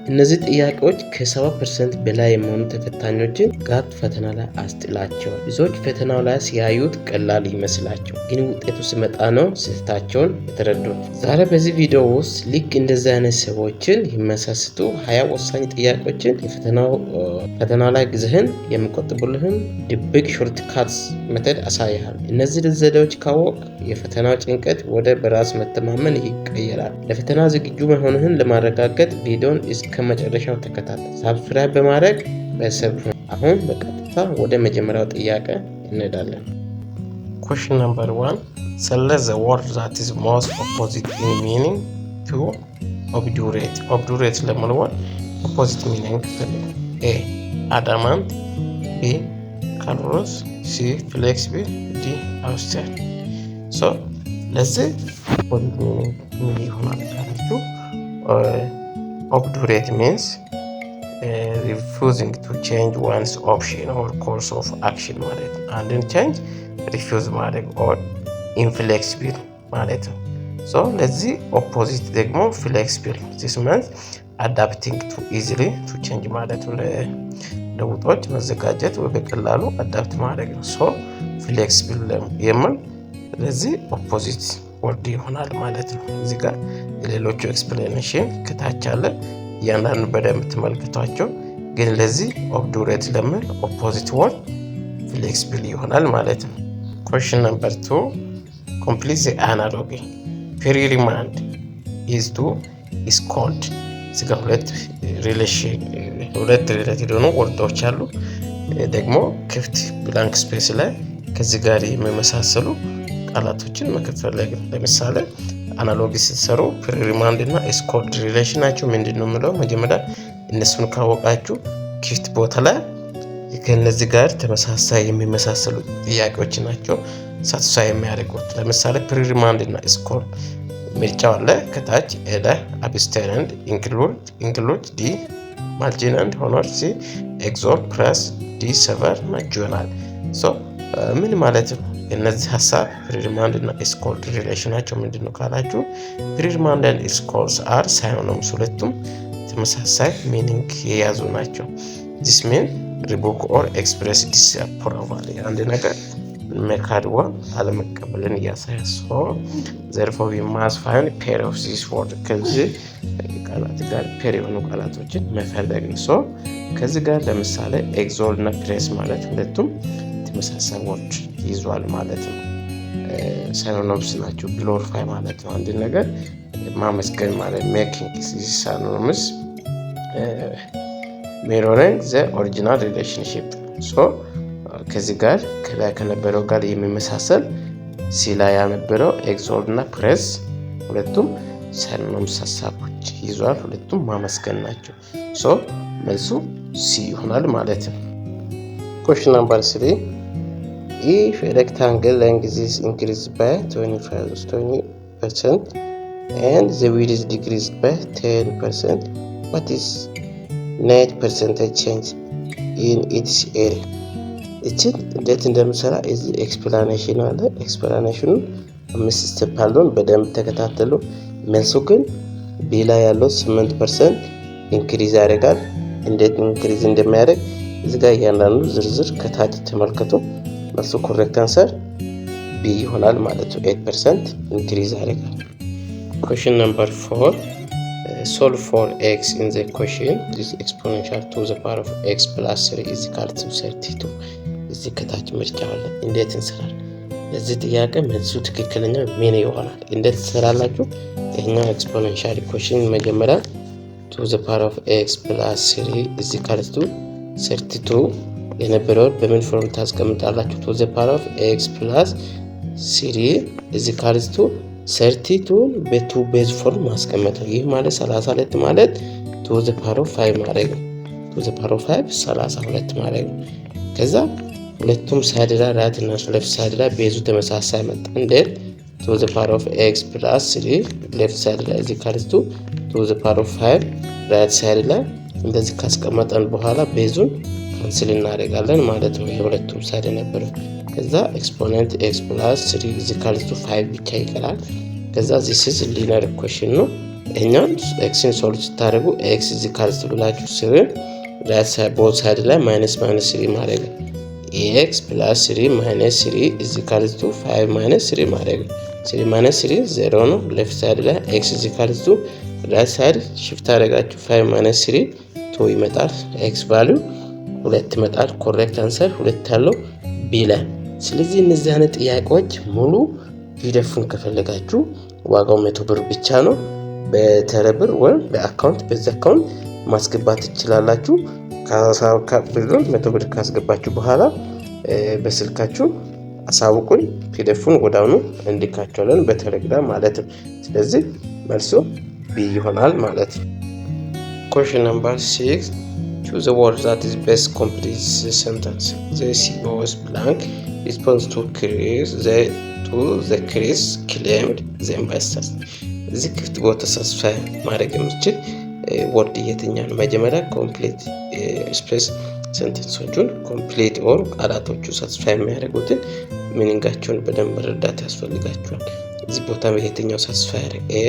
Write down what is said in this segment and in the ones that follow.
እነዚህ ጥያቄዎች ከ70% በላይ የሚሆኑ ተፈታኞችን ጋት ፈተና ላይ አስጥላቸዋል። ብዙዎች ፈተናው ላይ ሲያዩት ቀላል ይመስላቸው፣ ግን ውጤቱ ሲመጣ ነው ስህተታቸውን የተረዱት። ዛሬ በዚህ ቪዲዮ ውስጥ ልክ እንደዚህ አይነት ሰዎችን የሚያሳስቱ 20 ወሳኝ ጥያቄዎችን ፈተና ላይ ጊዜህን የሚቆጥቡልህን ድብቅ ሾርት ካትስ ሜተድ አሳይሃል። እነዚህ ዘዴዎች ካወቅ የፈተናው ጭንቀት ወደ በራስ መተማመን ይቀየራል። ለፈተና ዝግጁ መሆንህን ለማረጋገጥ ቪዲዮን እስከ መጨረሻው ተከታተል። ሳብስክራይብ በማድረግ ቤተሰብ ሁን። አሁን በቀጥታ ወደ መጀመሪያው ጥያቄ እንሄዳለን። Question number 1. Select the word that is most opposite in meaning to obdurate. Obdurate ለመሆን opposite meaning ፈልጉ። A. adamant, B. callous, C. flexible, D. austere. So ለዚህ opposite meaning ምን ይሆናል ካላችሁ obdurate means refusing to change one's option or course of action ማለት ነው። አንድን change refuse ማድረግ or inflexible ማለት ነው። so ለዚህ opposite ደግሞ flexible this means adapting to easily to change ማለት ነው። ለውጦች መዘጋጀት ወይ በቀላሉ አዳፕት ማድረግ ነው። so flexible የምን ለዚህ opposite ወርድ ይሆናል ማለት ነው። እዚህ ጋር የሌሎቹ ኤክስፕሌኔሽን ከታች አለ፣ እያንዳንዱ በደንብ ተመልክቷቸው። ግን ለዚህ ኦብዱሬት ለምን ኦፖዚት ወርድ ፍሌክሲብል ይሆናል ማለት ነው። Question number 2. Complete the analogy. Pre-remand is to is called. እዚህ ጋር ሁለት ሪሌትድ ሆኖ ወርዶች አሉ። ደግሞ ክፍት ብላንክ ስፔስ ላይ ከዚህ ጋር የሚመሳሰሉ ቃላቶችን መከፈል ላይ ለምሳሌ አናሎጂ ስትሰሩ ፕሪሪማንድ እና ኤስኮርድ ሪሌሽናቸው ምንድነው የሚለው መጀመሪያ እነሱን ካወቃችሁ ክፍት ቦታ ላይ ከነዚህ ጋር ተመሳሳይ የሚመሳሰሉ ጥያቄዎች ናቸው ሳትሳይ የሚያደርጉት። ለምሳሌ ፕሪሪማንድ እና ኤስኮርድ ምርጫው አለ ከታች ኤዳ አብስቴንድ ኢንክሉድ ዲ ማርጂናንድ ሆኖር ሲ ኤግዞል ፕረስ ዲ ሰቨር እና ጆናል። ሶ ምን ማለት ነው? እነዚህ ሐሳብ ፕሪሪማንድ እና ኤስኮርድ ሪሌሽናቸው ምንድነው ካላችሁ ፕሪሪማንድ እና ኤስኮርድ አር ሳይኖኒምስ፣ ሁለቱም ተመሳሳይ ሚኒንግ የያዙ ናቸው። this mean revoke or express disapproval አንድ ነገር መካድዋ አለመቀበልን ያሳያል። so therefore we must find pair of this word ከዚህ ቃላት ጋር ፔር የሆኑ ቃላቶችን መፈለግ ነው። so ከዚህ ጋር ለምሳሌ ኤግዞል እና ፕሬስ ማለት ሁለቱም ተመሳሳይ ወርድ ይዟል ማለት ነው። ሳይኖኒምስ ናቸው። ግሎሪፋይ ማለት ነው አንድ ነገር ማመስገን ማለት ሜኪንግ ሳይኖኒምስ ሚሮሪንግ ዘ ኦሪጂናል ሪሌሽንሺፕ። ሶ ከዚህ ጋር ከላይ ከነበረው ጋር የሚመሳሰል ሲላ ያነበረው ኤግዞል እና ፕሬስ ሁለቱም ሳይኖኒምስ ሐሳቦች ይዟል። ሁለቱም ማመስገን ናቸው። ሶ መልሱ ሲ ይሆናል ማለት ነው። Question number 3. If a rectangle length is increased by 20% and the width is decreased by 10%, what is net percentage change in its area? እችን እንዴት እንደምሰራ እዚህ ኤክስፕላኔሽን አለ። ኤክስፕላኔሽኑን 5 ስቴፕ አለውን በደንብ ተከታተሉ። መልሱ ግን ቢ ላይ ያለው 8% ኢንክሪዝ ያደርጋል። እንዴት ኢንክሪዝ እንደሚያደርግ እዚህ ጋር እያንዳንዱ ዝርዝር ከታች ተመልከቱ። መልሱ ኮሬክት አንሰር ቢ ይሆናል ማለት ነው። 8% ኢንክሪዝ ያደርጋል። Question number 4. Solve for x in the question this exponential to the power of x plus 3 is equal to 32. እዚህ ከታች ምርጫ አለ። እንዴት እንሰራለን? ለዚህ ጥያቄ መልሱ ትክክለኛ ምን ይሆናል? እንዴት ትሰራላችሁ? ይሄኛው ኤክስፖኔንሻል ኢኩዌሽን መጀመሪያ to the power of x plus 3 is equal to 32 የነበረው በምን ፎርም ታስቀምጣላችሁ? to the power of x plus 3 is equal to 32 በ2 ቤዝ ፎርም ማስቀመጥ ነው። ይህ ማለት 32 ማለት to the power of 5 ማድረግ ነው። to the power of 5 32 ማድረግ ነው። ከዛ ሁለቱም ሳይድ ላይ ራይት እና ሌፍት ሳይድ ላይ ቤዙ ተመሳሳይ መጣ። እንዴት to the power of x plus 3 ሌፍት ሳይድ ላይ is equal to the power of 5 ራይት ሳይድ ላይ እንደዚህ ካስቀመጠን በኋላ ቤዙን ካንስል እናደርጋለን ማለት ነው። የሁለቱም ሳይድ ነበረው። ከዛ ኤክስፖኔንት x plus 3 is equal to 5 ብቻ ይቀራል። ከዛ this is linear equation ነው። እኛን ኤክስን ሶልቭ ስታደርጉ ኤክስ ኢዝ ኢኳልስ ብላችሁ ስሪን ራይት ሳይድ ቦት ሳይድ ላይ ማይነስ 3 ማድረግ ኤክስ ፕላስ 3 ማይነስ 3 ኢዝ ኢኳልስ ቱ 5 ማይነስ 3 ማድረግ 3 ማይነስ 3 0 ነው። ሌፍት ሳይድ ላይ ኤክስ ኢዝ ኢኳልስ ቱ ራይት ሳይድ ሽፍት አደረጋችሁ 5 ማይነስ 3 2 ይመጣል። ኤክስ ቫልዩ 2 ይመጣል። ኮሬክት አንሰር 2 ያለው ቢ ላይ። ስለዚህ እነዚህ አይነት ጥያቄዎች ሙሉ ፒዲኤፍን ከፈለጋችሁ ዋጋው 100 ብር ብቻ ነው። በተረብር ወይም በአካውንት በዚህ አካውንት ማስገባት ትችላላችሁ። ብሩን 100 ብር ካስገባችሁ በኋላ በስልካችሁ አሳውቁኝ። ፒዲኤፍን ወዳውኑ እንልካችኋለን በቴሌግራም ማለት ነው። ስለዚህ መልሱ ቢ ይሆናል ማለት ነው። Question number 6. Choose a word that is best complete the sentence. The CEO was blank. Response to the case claimed the investors. እዚህ ክፍት ቦታ ሳስፋይ ማድረግ የምችል ወርድ የትኛው ነው? መጀመሪያ ኮምፕሊት ስፔስ ሴንተንሶቹን ኮምፕሊት ኦር ቃላቶቹ ሳስፋይ የሚያደርጉትን ሚኒንጋቸውን በደንብ መረዳት ያስፈልጋቸዋል። እዚህ ቦታ የትኛው ሳስፋይ ያደርግ? ኤ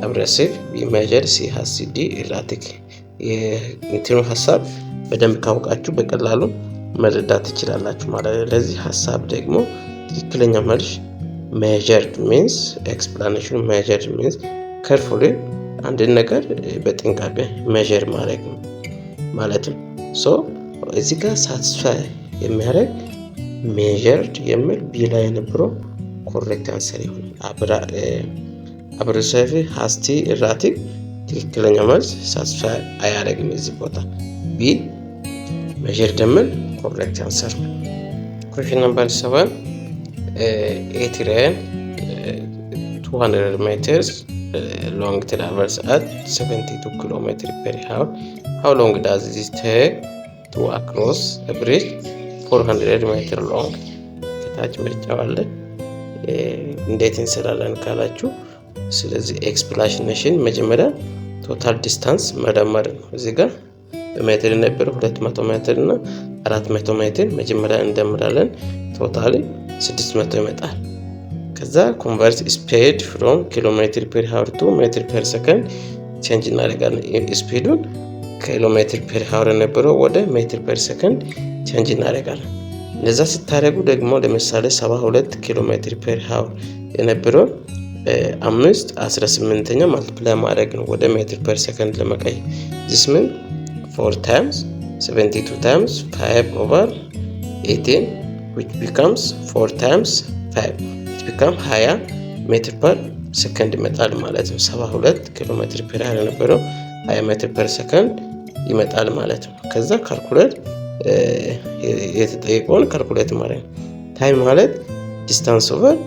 አብሬሲቭ፣ ቢ ሜጀር፣ ሲ ሃሲዲ ኢራቲክ። የእንትኑ ሀሳብ በደንብ ካወቃችሁ በቀላሉ መረዳት ትችላላችሁ ማለት ነው። ለዚህ ሀሳብ ደግሞ ትክክለኛ መልስ measured means explanation measured means carefully አንድን ነገር በጥንቃቄ measure ማድረግ ነው ማለት ነው። ሶ እዚህ ጋር satisfy የሚያደርግ measured የሚል ቢ ላይ የነበረው correct answer ይሆናል። አብሬሲቭ፣ ሃስቲ፣ ኢራቲክ ትክክለኛ መልስ satisfy አያደርግም እዚህ ቦታ። ቢ measured የሚል correct answer። question number 7. A train 200 meters long travels at 72 km per hour. How long does this take to cross a bridge 400 meter long? ከታች ምርጫው አለ። እንዴት እንሰራለን ካላችሁ ስለዚህ ኤክስፕላኔሽን መጀመሪያ ቶታል ዲስታንስ መደመር ነው። እዚህ ጋር በሜትር ነበር 200 ሜትር እና 400 ሜትር መጀመሪያ እንደምራለን። ቶታሊ 600 ይመጣል። ከዛ ኮንቨርት ስፒድ ፍሮም ኪሎሜትር ፐር ሃወር ቱ ሜትር ፐር ሰከንድ ቼንጅ እናደርጋለን። ስፒዱን ኪሎሜትር ፐር ሃወር የነበረው ወደ ሜትር ፐር ሰከንድ ቼንጅ እናደርጋለን። ለዛ ስታደርጉ ደግሞ ለምሳሌ 72 ኪሎሜትር ፐር ሃወር የነበረው 5/18ኛ ማልቲፕላይ ማድረግ ነው ወደ ሜትር ፐር ሰከንድ ለመቀየር። this means 4 times 72 times 5/18 which becomes 4 times 5 it becomes 20 ሜትር ፐር ሰከንድ ይመጣል ማለት ነው። 72 ኪሎሜትር ፐር ሃወር የነበረው 20 ሜትር ፐር ሰከንድ ይመጣል ማለት ነው። ከዛ ካልኩሌት የተጠየቀውን ካልኩሌት ማድረግ ነው። ታይም ማለት ዲስታንስ ኦቨር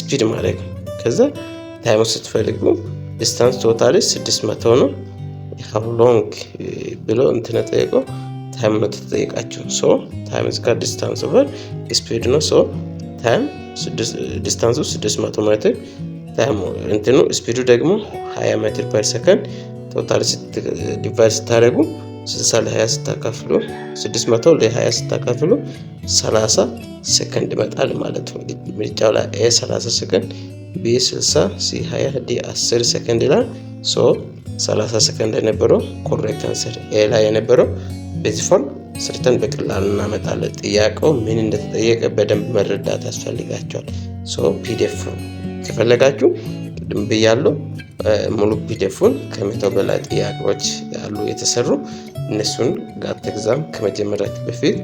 ስፒድ ማለት ነው። ከዛ ታይም ስትፈልጉ ዲስታንስ ቶታሊ 600 ነው። how long ብሎ እንትን ተጠየቀው ታይም ነው ተጠየቃችሁ። ሶ ታይም is equal distance over speed ነው። ሶ ታይም ዲስታንሱ 600 ሜትር ታይም እንትኑ ስፒዱ ደግሞ 20 ሜትር ፐር ሰከንድ ቶታሊ ዲቫይድ ስታደርጉ 60 ለ20 ስታካፍሉ 600 ለ20 ስታካፍሉ 30 ሰከንድ ይመጣል ማለት ነው። ምርጫው ላይ ኤ 30 ሰከንድ፣ ቢ 60፣ ሲ 20፣ ዲ 10 ሰከንድ ይላል። ሶ 30 ሰከንድ የነበረው ኮሬክት አንሰር ኤ ላይ የነበረው በዚህ ፎርም ሰርተን በቀላሉ እናመጣለን። ጥያቄው ምን እንደተጠየቀ በደንብ መረዳት ያስፈልጋቸዋል። ሶ ፒዲኤፍ ከፈለጋችሁ ቅድም ብያለሁ ሙሉ ፒዲኤፉን ከ100 በላይ ጥያቄዎች ያሉ የተሰሩ እነሱን ጋት ኤግዛም ከመጀመራችሁ በፊት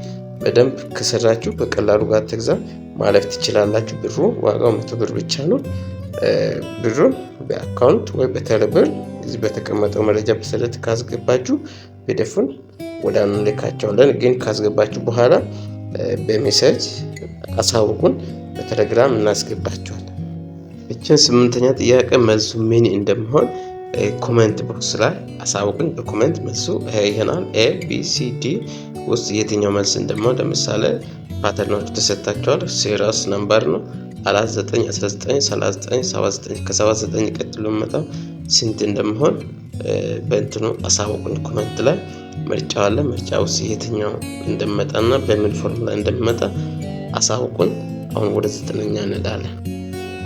በደንብ ከሰራችሁ በቀላሉ ጋት ኤግዛም ማለፍ ትችላላችሁ። ብሩ ዋጋው 100 ብር ብቻ ነው። ብሩን በአካውንት ወይ በቴሌብር እዚህ በተቀመጠው መረጃ መሰረት ካስገባችሁ ፒዲኤፉን ወዳን ልካቸዋለን። ግን ካስገባችሁ በኋላ በሜሴጅ አሳውቁን፣ በቴሌግራም እናስገባችኋለን። እቺን 8ኛ ጥያቄ መልሱ ምን እንደሚሆን ኮሜንት ቦክስ ላይ አሳውቁን። በኮሜንት መልሱ ይሄናል። ኤ ቢ ሲ ዲ ውስጥ የትኛው መልስ እንደሚሆን ለምሳሌ ፓተርኖች ተሰጣቸዋል። ሲሪየስ ነምበር ነው 49 19 39 79 ከ79 ቀጥሎ መጣ ስንት እንደሚሆን በእንትኑ አሳውቁን ኮሜንት ላይ። ምርጫው አለ። ምርጫው የትኛው እንደመጣና በምን ፎርም ላይ እንደመጣ አሳውቁን። አሁን ወደ 9ኛ እንሄዳለን።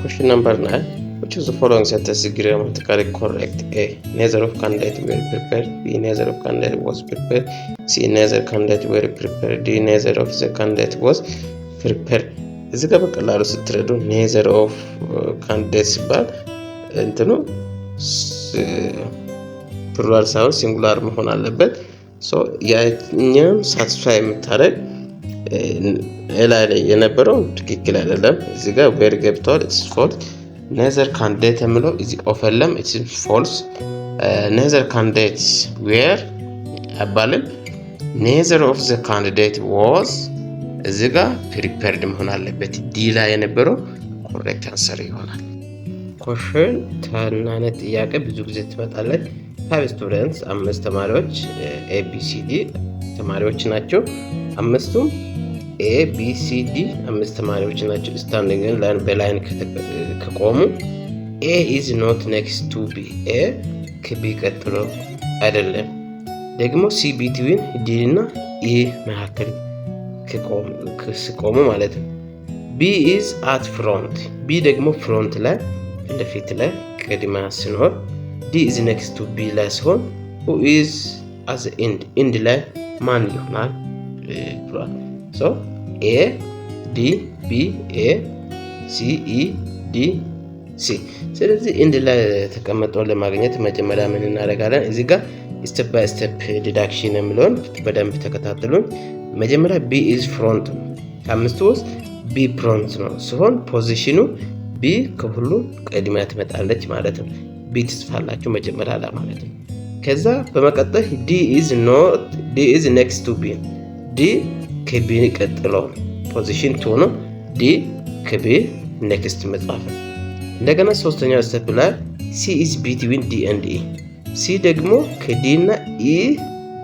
question number 9 which of the following sentence is grammatically correct? A. Neither of candidates were prepared. B. Neither of candidates was prepared. C. Neither candidate were prepared. D. Neither of the candidate was prepared. እዚህ ጋር በቀላሉ ስትረዱ neither of candidates ሲባል እንትኑ ፕሉራል ሳይሆን ሲንጉላር መሆን አለበት። ሶ ያኛም ሳቲስፋይ የምታደርግ ላይ የነበረው ትክክል አይደለም። እዚህ ጋር ዌር ገብቷል ኢትስ ፎልስ። neither candidate የሚለው እዚህ ኦፈለም ኢትስ ፎልስ። neither candidates were አባልም neither of the candidate was እዚህ ጋር prepared መሆን አለበት። ዲ ላይ የነበረው ኮሬክት አንሰር ይሆናል። ኮሽን ታናነት ጥያቄ ብዙ ጊዜ ትመጣለች። 5 ስቱደንትስ 5 ተማሪዎች ABCD ተማሪዎች ናቸው። አምስቱም ABCD 5 ተማሪዎች ናቸው። ስታንዲንግ ላይን በላይን ከቆሙ A is not next to B A ከB ቀጥሎ አይደለም። ደግሞ C between D እና E መካከል ከቆሙ ማለት ነው። B is at front B ደግሞ ፍሮንት ላይ ለፊት ላይ ቀድማ ሲኖር D is next to B ላይ ሲሆን who is at the end ላይ ማን ይሆናል ብሏል። so A D B A C E D C ስለዚህ end ላይ ተቀመጠው ለማግኘት መጀመሪያ ምን እናደርጋለን? እዚህ ጋር ስቴፕ ባይ ስቴፕ ዲዳክሽን የሚለውን በደንብ ተከታተሉን። መጀመሪያ B is front ከአምስቱ ውስጥ B front ነው ሲሆን ፖዚሽኑ B ከሁሉ ቀድሚያ ትመጣለች ማለት ነው። B ትጽፋላችሁ መጀመሪያ ላይ ማለት ነው። ከዛ በመቀጠል D is next to B D ከB ቀጥሎ ፖዚሽን 2 ነው። D ከB next መጻፍ ነው። እንደገና ሶስተኛው ስቴፕ ላይ C is between D and E C ደግሞ ከD እና E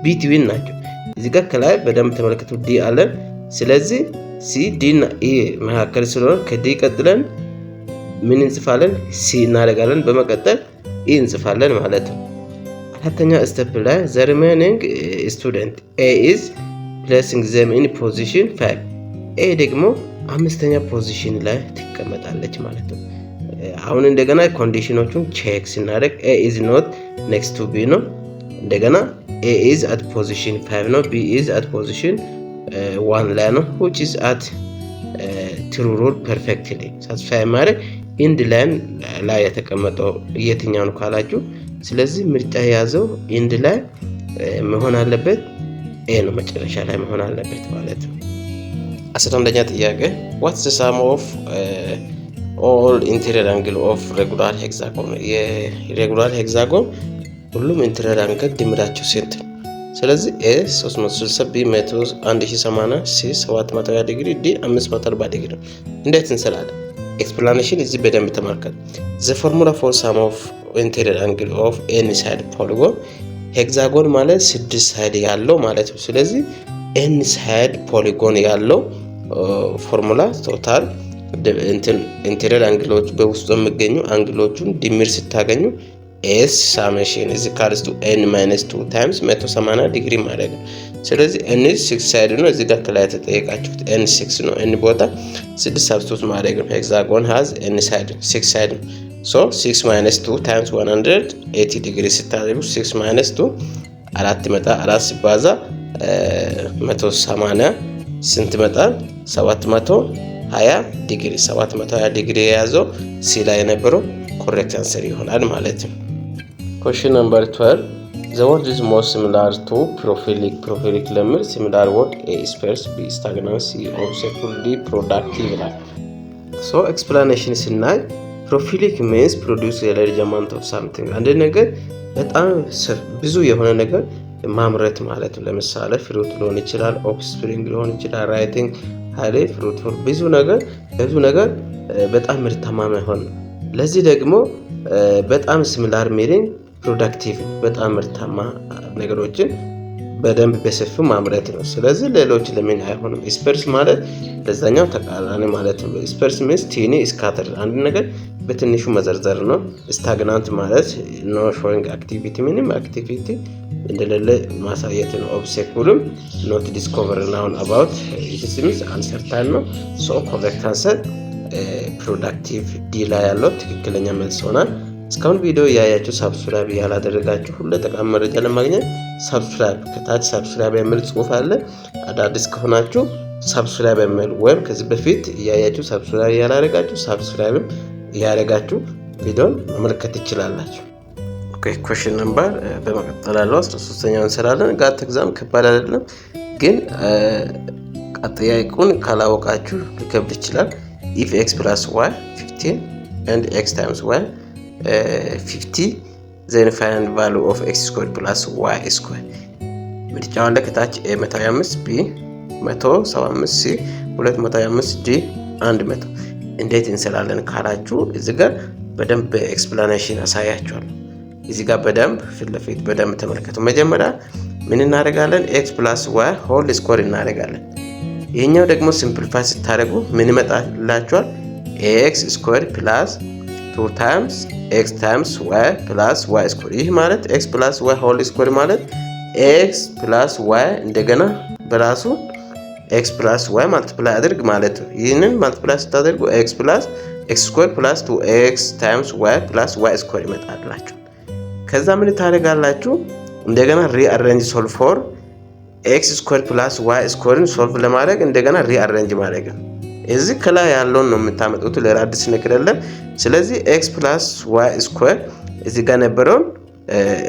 between ናቸው። እዚህ ጋር ከላይ በደንብ ተመልከቱ D አለን። ስለዚህ C D እና E መካከል ስለሆነ ከD ቀጥለን ምን እንጽፋለን? C እናደርጋለን። በመቀጠል E እንጽፋለን ማለት ነው። አራተኛ ስቴፕ ላይ the remaining student A is placing them in position 5 A ደግሞ አምስተኛ ፖዚሽን ላይ ትቀመጣለች ማለት ነው። አሁን እንደገና ኮንዲሽኖቹን ቼክ ስናደርግ A is not next to B ነው። እንደገና A is at position 5 ነው። B is at position 1 ላይ ነው which is at true rule perfectly satisfy ማድረግ ኢንድ ላይን ላይ የተቀመጠው የትኛው ነው ካላችሁ፣ ስለዚህ ምርጫ የያዘው ኢንድ ላይ መሆን አለበት ኤ ነው መጨረሻ ላይ መሆን አለበት ማለት ነው። 11ኛ ጥያቄ what's the sum of all interior angle of regular hexagon የሬጉላር ሄክሳጎን ሁሉም ኢንቴሪየር አንግል ድምራቸው ስንት ነው? ስለዚህ A 360 B 1080 C 720 ዲግሪ D 540 ዲግሪ ነው። እንዴት እንሰራለን? ኤክስፕላኔሽን እዚህ በደንብ ተመልከቱ። the formula for sum of interior angle of any side polygon ሄክሳጎን ማለት 6 ሳይድ ያለው ማለት ነው። ስለዚህ any side polygon ያለው ፎርሙላ ቶታል ኢንቴሪየር አንግሎች በውስጡ የሚገኙ አንግሎቹን ድምር ስታገኙ S summation is equals to n minus 2 times 180 ዲግሪ ማለት ነው። ስለዚህ n 6 ሳይድ ነው። እዚህ ጋር ከላይ ተጠየቃችሁት n 6 ነው። n ቦታ 6 ሰብስቲቱት ማድረግ ነው። ሄክሳጎን has n side 6 ሳይድ ነው። so 6 minus 2 times 180 ዲግሪ ስታደርጉ 6 minus 2 4 ይመጣ 4 ሲባዛ 180 ስንት ይመጣል? 720 ዲግሪ 720 ዲግሪ የያዘው ሲ ላይ የነበረው ኮሬክት አንሰር ይሆናል ማለት ነው። question number 12 the word is more similar to prolific ለምር similar word A sparse B stagnant C obstacle D productive ይላል። so explanation ስናይ prolific means produce a large amount of something አንድ ነገር በጣም ብዙ የሆነ ነገር ማምረት ማለት ነው። ለምሳሌ ፍሩት ሊሆን ይችላል፣ ኦፍስፕሪንግ ሊሆን ይችላል፣ ራይቲንግ ሃይሊ ፍሩትፉል ብዙ ነገር በጣም ምርታማ መሆን ነው። ለዚህ ደግሞ በጣም ሲሚላር ሚኒንግ ፕሮዳክቲቭ በጣም ምርታማ ነገሮችን በደንብ በሰፊው ማምረት ነው። ስለዚህ ሌሎች ለምን አይሆንም? ስፐርስ ማለት ለዛኛው ተቃራኒ ማለት ነው። ስፐርስ ሚንስ ቲኒ ስካተር አንድ ነገር በትንሹ መዘርዘር ነው። ስታግናንት ማለት ኖ ሾዊንግ አክቲቪቲ ምንም አክቲቪቲ እንደሌለ ማሳየት ነው። ኦብሴኩልም ኖት ዲስኮቨር ናውን አባውት ኢትስ ሚንስ አንሰርታን ነው። ሶ ኮሬክት አንሰር ፕሮዳክቲቭ ዲ ላይ ያለው ትክክለኛ መልስ ሆናል። እስካሁን ቪዲዮ ያያችሁ ሰብስክራይብ ያላደረጋችሁ ሁሉ ጠቃሚ መረጃ ለማግኘት ሰብስክራይብ ከታች ሰብስክራይብ የሚል ጽሑፍ አለ። አዳዲስ ከሆናችሁ ሰብስክራይብ የሚል ወይም ከዚህ በፊት ያያችሁ ሰብስክራይብ ያላደረጋችሁ ሰብስክራይብ ያደረጋችሁ ቪዲዮን መመልከት ትችላላችሁ። ኦኬ ኩዌስችን ነምበር በመቀጠል ያለው 13ኛው እንሰራለን። ጋት ኤግዛም ከባድ አይደለም፣ ግን ጥያቄውን ካላወቃችሁ ሊከብድ ይችላል። if x plus y 15 and x times y 50 then find value of x squared plus y squared ምርጫው አለ ከታች a 125 b 175 c 225 d 100 እንዴት እንሰራለን ካላችሁ እዚህ ጋር በደንብ ኤክስፕላኔሽን አሳያችኋለሁ። እዚህ ጋር በደንብ ፊት ለፊት በደንብ ተመልከቱ። መጀመሪያ ምን እናደርጋለን? x plus y whole square እናደርጋለን። ይሄኛው ደግሞ ሲምፕሊፋይ ስታደርጉ ምን ይመጣላችኋል? x square plus 2 times x times y plus y square። ይህ ማለት x plus y whole square ማለት x plus y እንደገና በራሱ x plus y multiply አድርግ ማለት ነው። ይህንን multiply ስታደርጉ x plus x square plus 2x times y plus y square ይመጣላችሁ። ከዛ ምን ታደርጋላችሁ? እንደገና rearrange solve for x square plus y square solve ለማድረግ እንደገና rearrange ማድረግ ነው። እዚህ ከላይ ያለውን ነው የምታመጡት፣ ሌላ አዲስ ነገር የለም። ስለዚህ x plus y square እዚህ ጋር ነበረውን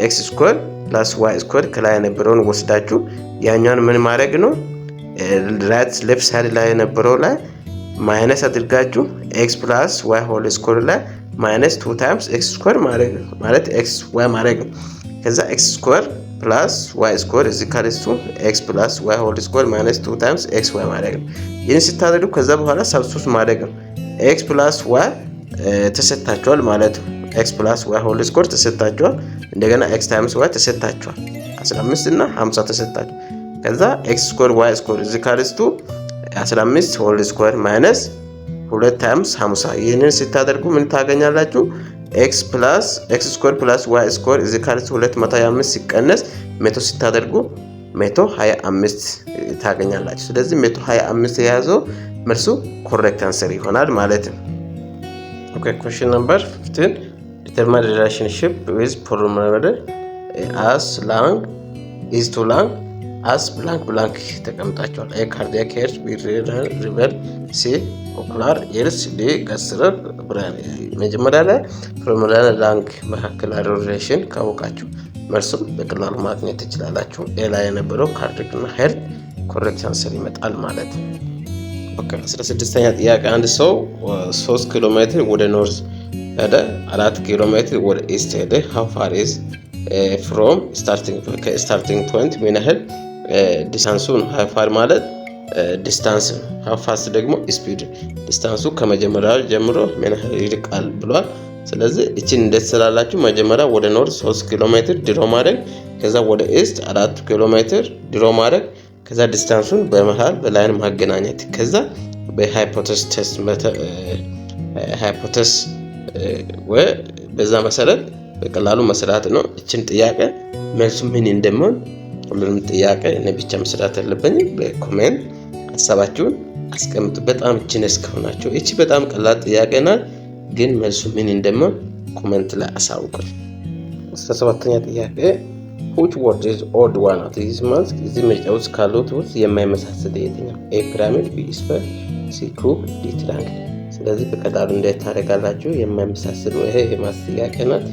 x square plus y square ከላይ ነበረውን ወስዳችሁ ያኛውን ምን ማድረግ ነው? ራይት ሌፍት ሳይድ ላይ ነበረው ላይ ማይነስ አድርጋችሁ x plus y whole square ላይ minus 2 times x square ማድረግ ነው። ማለት x y ማድረግ ነው። ከዛ x square plus y square is equal to x plus y whole square minus 2 times x y ማድረግ ነው። ይህን ስታደርጉ ከዛ በኋላ ሰብስቲቱት ማድረግ ነው። x plus y ተሰጣችኋል ማለት ነው። x plus y whole square ተሰጣችኋል። እንደገና x times y ተሰጣችኋል። 15 እና 50 ተሰጣችሁ። ከዛ x square y square is equal to 15 whole square minus 2 times 50። ይህንን ስታደርጉ ምን ታገኛላችሁ? x square plus y square is equal to 225 ሲቀነስ 100 ስታደርጉ 125 ታገኛላችሁ። ስለዚህ 125 የያዘው መልሱ ኮሬክት አንሰር ይሆናል ማለት ነው። ኦኬ ኩዌስችን ነምበር 15 determine the relationship with polynomial as long is too long as blank blank ተቀምጣቸዋል። a cardiac arrest b river c ኦኩላር ኤርስ ዲ ገስረር ብራን መጀመሪያ ላይ ፎርሙላ ላንግ መካከል ያለው ሪሌሽን ካወቃችሁ መልሱም በቀላሉ ማግኘት ትችላላችሁ። ኤ ላይ የነበረው ካርዲያክ እና ሄርት ኮሬክት አንሰር ይመጣል ማለት ነው። ኦኬ 16ኛ ጥያቄ አንድ ሰው 3 ኪሎ ሜትር ወደ ኖርዝ ሄደ፣ 4 ኪሎ ሜትር ወደ ኢስት ሄደ። how far is from starting point ምን ያህል ዲስታንሱ ነው? how far ማለት ዲስታንስ ነው። how fast ደግሞ ስፒድ ዲስታንሱ ከመጀመሪያው ጀምሮ ምን ያህል ይርቃል ብሏል። ስለዚህ እቺን እንዴት ስላላችሁ መጀመሪያ ወደ ኖርዝ 3 ኪሎ ሜትር ድሮ ማድረግ፣ ከዛ ወደ ኢስት 4 ኪሎ ሜትር ድሮ ማድረግ፣ ከዛ ዲስታንሱን በመሃል በላይን ማገናኘት፣ ከዛ በሃይፖቴሲስ ቴስት ሃይፖቴሲስ ወይ በዛ መሰረት በቀላሉ መስራት ነው። እቺን ጥያቄ መልሱ ምን እንደምን ሁሉንም ጥያቄ እኔ ብቻ መስራት አለብኝ። በኮሜንት ሐሳባችሁን አስቀምጡ። በጣም ጂነስ ከሆናችሁ እቺ በጣም ቀላል ጥያቄ ናት፣ ግን መልሱ ምን እንደምን ኮሜንት ላይ አሳውቁኝ። 17ኛ ጥያቄ which word is odd one of these months እዚህ ምርጫው ውስጥ ካሉት ውስጥ የማይመሳሰል የትኛው? a pyramid b sphere c cube d triangle። ስለዚህ በቀላሉ እንዴት ታደርጋላችሁ? የማይመሳሰሉ ይሄ የማስ ጥያቄ ናት።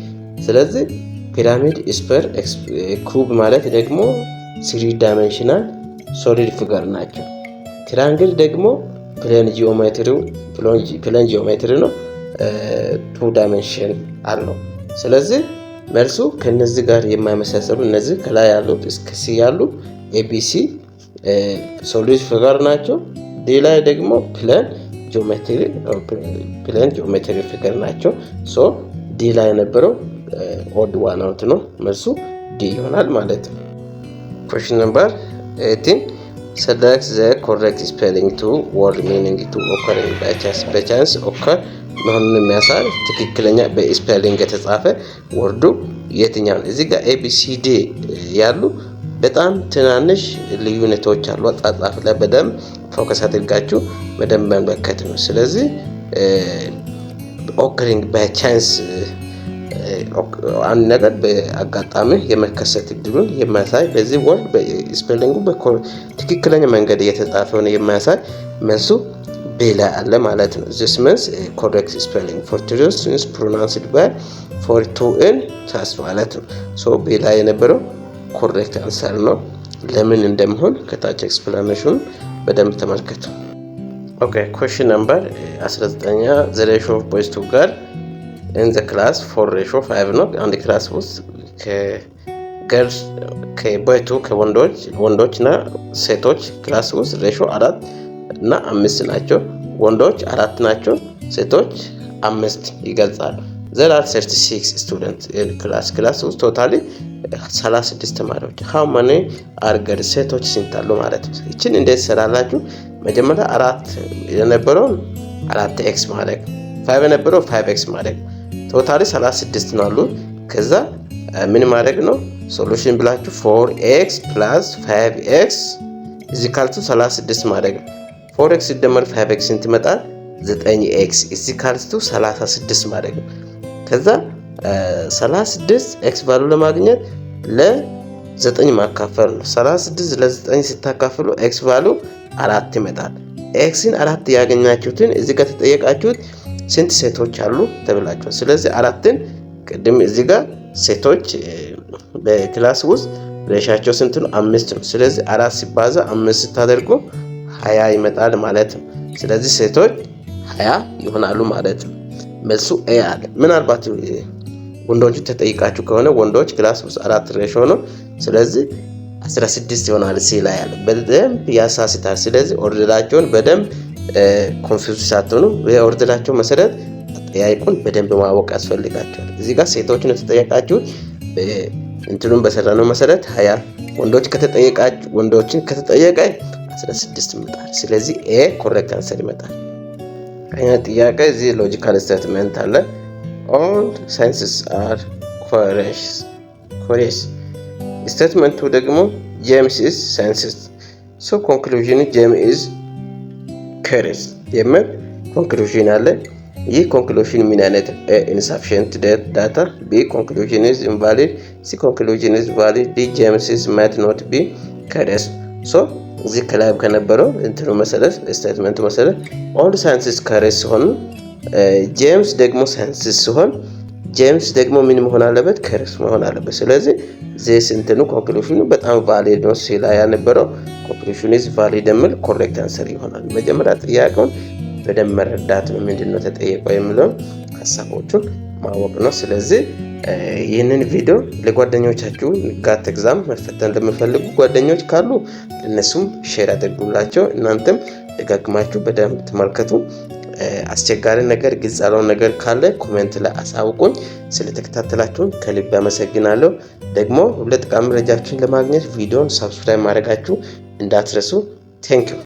ስለዚህ ፒራሚድ ስፌር ኩብ ማለት ደግሞ 3 ዳይሜንሽናል ሶሊድ ፊገር ናቸው። ትራያንግል ደግሞ ፕሌን ጂኦሜትሪ ነው፣ 2 ዳይሜንሽን አለው። ስለዚህ መልሱ ከነዚህ ጋር የማይመሳሰሉ እነዚህ ከላይ ያሉት እስከ ሲ ያሉ ኤቢሲ ሶሊድ ፊገር ናቸው። ዲ ላይ ደግሞ ፕሌን ጂኦሜትሪ ፊገር ናቸው። ሶ ዲ ላይ የነበረው ኦድ ዋን አውት ነው። መልሱ ዲ ይሆናል ማለት ነው። ኩዌስችን ነምበር 18 select the correct spelling to word meaning to occur by chance occur መሆኑን የሚያሳይ ትክክለኛ በስፔሊንግ የተጻፈ ወርዱ የትኛው ነው? እዚህ ጋር ABCD ያሉ በጣም ትናንሽ ልዩነቶች አሉ። አጻጻፍ ላይ በደንብ ፎከስ አድርጋችሁ በደንብ መመልከት ነው። ስለዚህ ኦከሪንግ ባይ ቻንስ አንድ ነገር በአጋጣሚ የመከሰት እድሉን የሚያሳይ በዚህ ወርድ በስፔሊንጉ በትክክለኛ መንገድ እየተጻፈው ነው የሚያሳይ መልሱ ቤ ላይ አለ ማለት ነው። this means correct spelling for today's students pronounced by for to in ታስ ማለት ነው። ሶ ቤ ላይ የነበረው ኮሬክት አንሰር ነው። ለምን እንደምሆን ከታች ኤክስፕላኔሽን በደንብ ተመልከቱ። ኦኬ question number 19 the ratio of boys to girls in the class 4 ratio 5 ነው። አንድ ክላስ ውስጥ ከገርልስ ከቦይ ቱ ከወንዶችና ሴቶች ክላስ ውስጥ ሬሾ 4 እና 5 ናቸው። ወንዶች 4 ናቸው፣ ሴቶች 5 ይገልጻሉ። there are 36 students in ክላስ ውስጥ ቶታሊ 36 ተማሪዎች how many are girls ሴቶች ስንት አሉ ማለት ነው። እቺን እንዴት ሰራላችሁ? መጀመሪያ 4 የነበረው 4x ማድረግ 5 የነበረው 5x ማድረግ ቶታሊ 36 ነው አሉ። ከዛ ምን ማድረግ ነው? ሶሉሽን ብላችሁ 4x + 5x = 36 ማድረግ ነው። 4x ሲደመር 5x ስንት ይመጣል? 9x = 36 ማድረግ ነው። ከዛ 36x ቫሉ ለማግኘት ለ9 ማካፈል ነው። 36 ለ9 ሲታካፈሉ x ቫሉ 4 ይመጣል። xን 4 ያገኛችሁትን እዚህ ጋር ተጠየቃችሁት ስንት ሴቶች አሉ ተብላችኋል። ስለዚህ 4ን ቅድም እዚህ ጋር ሴቶች በክላስ ውስጥ ሬሻቸው ስንት ነው? 5 ነው። ስለዚህ 4 ሲባዛ 5 ስታደርጉ 20 ይመጣል ማለት ነው። ስለዚህ ሴቶች 20 ይሆናሉ ማለት ነው። መልሱ ኤ አለ። ምናልባት ወንዶች ተጠይቃችሁ ከሆነ ወንዶች ክላስ ውስጥ 4 ሬሾ ነው። ስለዚህ 16 ይሆናል ሲ ላይ ያለ በደንብ ያሳስታል። ስለዚህ ኦርደራቸውን በደንብ ኮንፊውዝ ሳትሆኑ በኦርደራቸው መሰረት አጠያይቁን በደንብ ማወቅ ያስፈልጋቸዋል። እዚህ ጋር ሴቶችን ተጠየቃችሁ እንትኑን በሰራነው መሰረት 20 ወንዶችን ከተጠየቀ 16 ይመጣል። ስለዚህ ኤ ኮሬክት አንሰር ይመጣል። ከኛ ጥያቄ እዚህ ሎጂካል ስቴትመንት አለ all sciences are correct ስቴትመንቱ ደግሞ James is sciences so conclusion James is correct የሚል ኮንክሉዥን አለ። ይህ ኮንክሉዥን ምን አይነት insufficient data B conclusion is invalid C conclusion is valid D James is might not be correct so እዚህ ከላይ ከነበረው እንትኑ መሰረት ስቴትመንቱ መሰረት all sciences correct ሲሆን ጄምስ ደግሞ ሳይንስስ ሲሆን ጄምስ ደግሞ ምን መሆን አለበት? correct መሆን አለበት። ስለዚህ this እንትኑ ኮንክሉዥኑ በጣም ቫሊድ ነው ሲላ ያነበረው conclusion is valid የሚል correct answer ይሆናል። መጀመሪያ ጥያቄውን በደንብ መረዳት ነው። ምንድነው ተጠየቀው የሚለው ሐሳቦቹን ማወቅ ነው። ስለዚህ ይህንን ቪዲዮ ለጓደኞቻችሁ ጋት ኤግዛም መፈተን ለሚፈልጉ ጓደኞች ካሉ ለነሱም ሼር አድርጉላቸው። እናንተም ደጋግማችሁ በደንብ ተመልከቱ። አስቸጋሪ ነገር ግልጽ ያልሆነ ነገር ካለ ኮሜንት ላይ አሳውቁኝ። ስለተከታተላችሁን ከልብ አመሰግናለሁ። ደግሞ ሁለት ጠቃሚ መረጃዎችን ለማግኘት ቪዲዮን ሰብስክራይብ ማድረጋችሁ እንዳትረሱ። ቴንክ ዩ